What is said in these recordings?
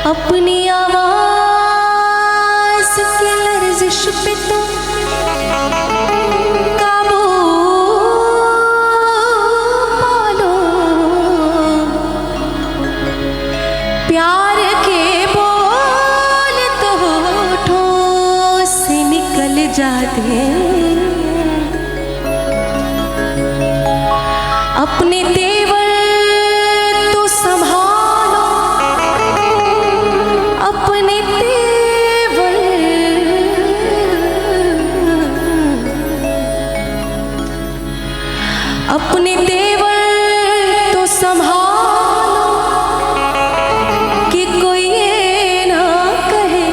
अपनी आवाज की लर्जिश पे तो काबू पालो, प्यार के बोल तो होठों से निकल जाते, अपने तेवर तो संभालो, अपने तेवर, अपने तेवर तो संभालो कि कोई ये ना कहे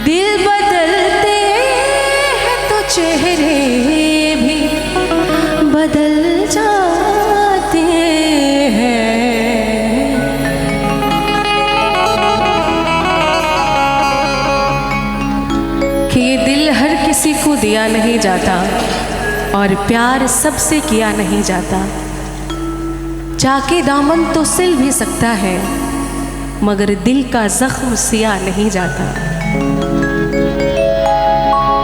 दिल बदलते हैं तो चेहरे भी बदल जाते हैं। कि ये दिल हर किसी को दिया नहीं जाता और प्यार सबसे किया नहीं जाता। चाके दामन तो सिल भी सकता है मगर दिल का जख्म सिया नहीं जाता।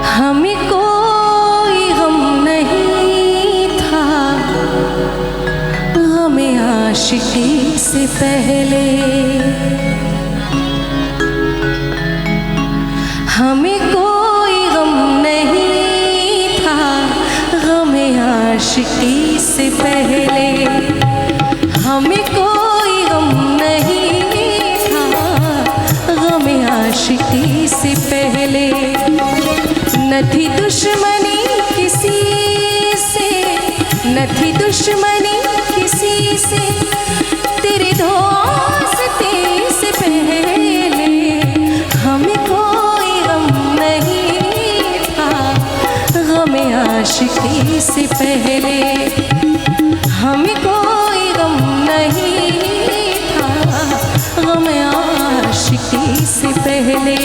हमें कोई गम नहीं था हमें आशिकी से पहले, हमें कोई गम नहीं था हमें आशिकी से पहले, हमें कोई गम नहीं था हमें आशिकी से पहले। न थी दुश्मनी किसी से, न थी दुश्मनी किसी से तेरे दोस्ती से पहले, हमें कोई गम नहीं था हमें आशिकी से पहले, हमें कोई गम नहीं था हमें आशिकी से पहले।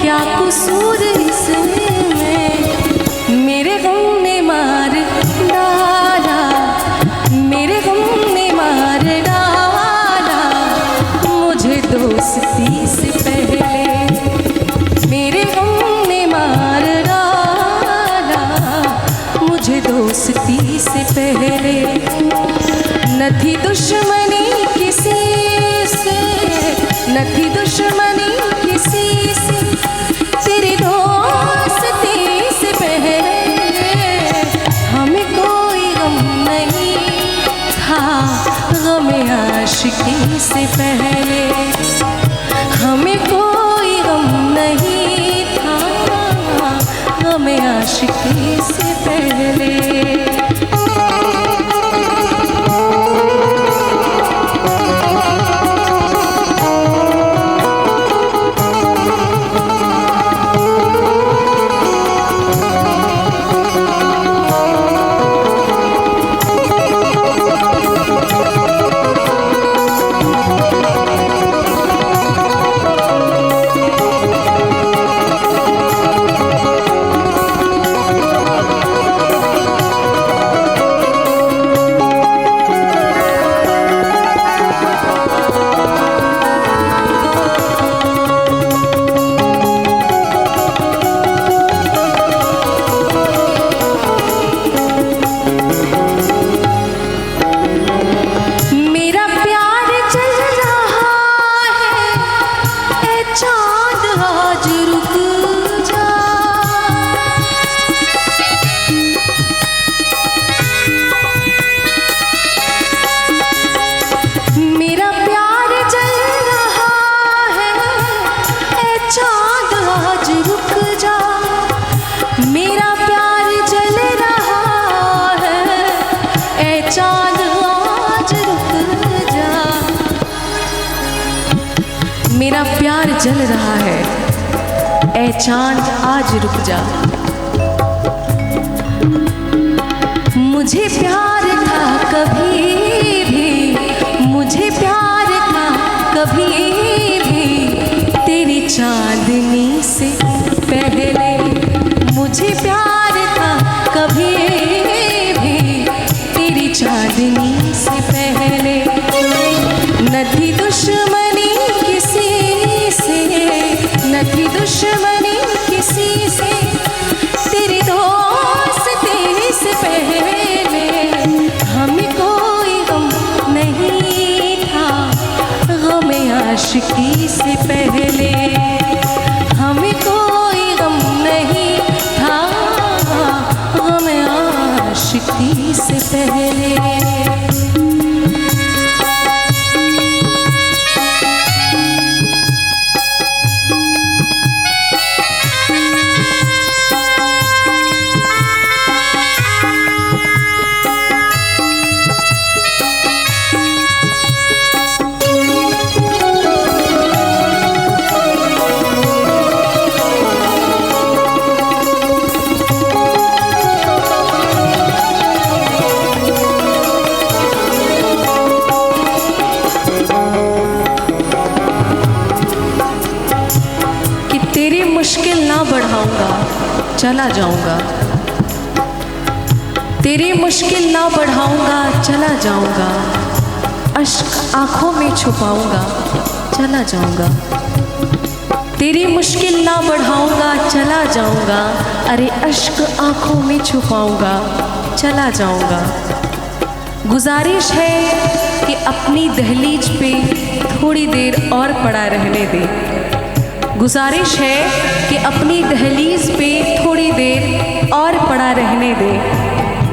क्या कसूर इसमें, मेरे गम ने मार डाला, मेरे गम ने मार डाला मुझे दोस्ती से पहले, मेरे गम ने मार डाला मुझे दोस्ती से पहले। न थी दुश्मनी किसी से, न थी दुश्मनी किसी से तेरी दोस्ती से पहले, हमें कोई गम नहीं था गम आशिकी से पहले, हमें कोई गम नहीं था गम आशिकी से पहले। प्यार जल रहा है, ऐ चांद आज रुक जा। मुझे प्यार था कभी भी, मुझे प्यार था कभी भी तेरी चांदनी से पहले। मुझे प्यार था कभी भी तेरी चांदनी से पहले। न थी दुश्मनी किसी से, न थी दुश्मनी किसी से तेरी दोस्ती से पहले। हमें कोई गम नहीं था गम आशिकी से पहले। हमें कोई गम नहीं था गम आशिकी से पहले। तेरी मुश्किल ना बढ़ाऊंगा चला जाऊंगा, तेरी मुश्किल ना बढ़ाऊंगा चला जाऊंगा। अश्क आंखों में छुपाऊंगा चला जाऊंगा। तेरी मुश्किल ना बढ़ाऊंगा चला जाऊंगा। अरे अश्क आंखों में छुपाऊंगा चला जाऊंगा। गुजारिश है कि अपनी दहलीज पे थोड़ी देर और पड़ा रहने दे। गुजारिश है कि अपनी दहलीज पे थोड़ी देर और पड़ा रहने दे।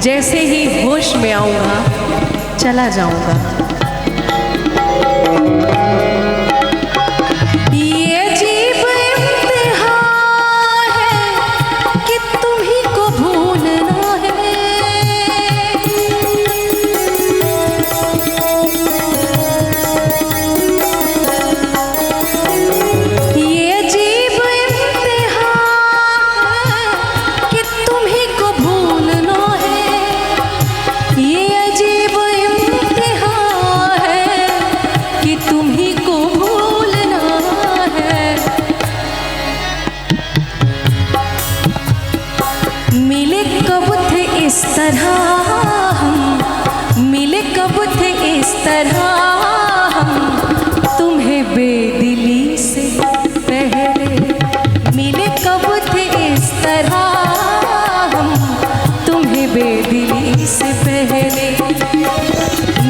जैसे ही होश में आऊँगा चला जाऊँगा। ये अजीब इम्तिहान है कि तुम्हीं को भूलना है। मिले कब थे इस तरह हम, मिले कब थे इस तरह हम तुम्हें बेदिली से पहले। मिले कब थे इस तरह हम तुम्हें बेदिली से पहले।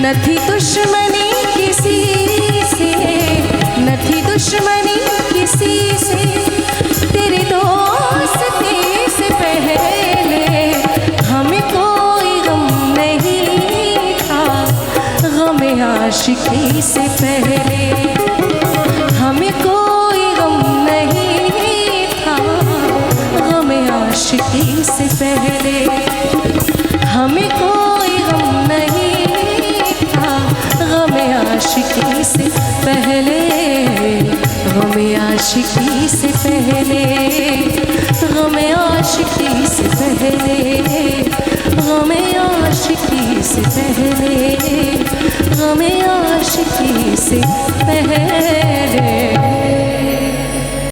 न थी दुश्मनी किसी से, न थी दुश्मनी किसी से तेरी दोस्ती से पहले। हमें कोई गम नहीं था गम आशिकी से पहले। हमें कोई गम नहीं था गम आशिकी से पहले। हमें कोई गम नहीं था गम आशिकी से पहले। गम आशिकी से पहले, गम आशिकी से पहले, गम आशिकी से पहले, गम आशिकी से पहले।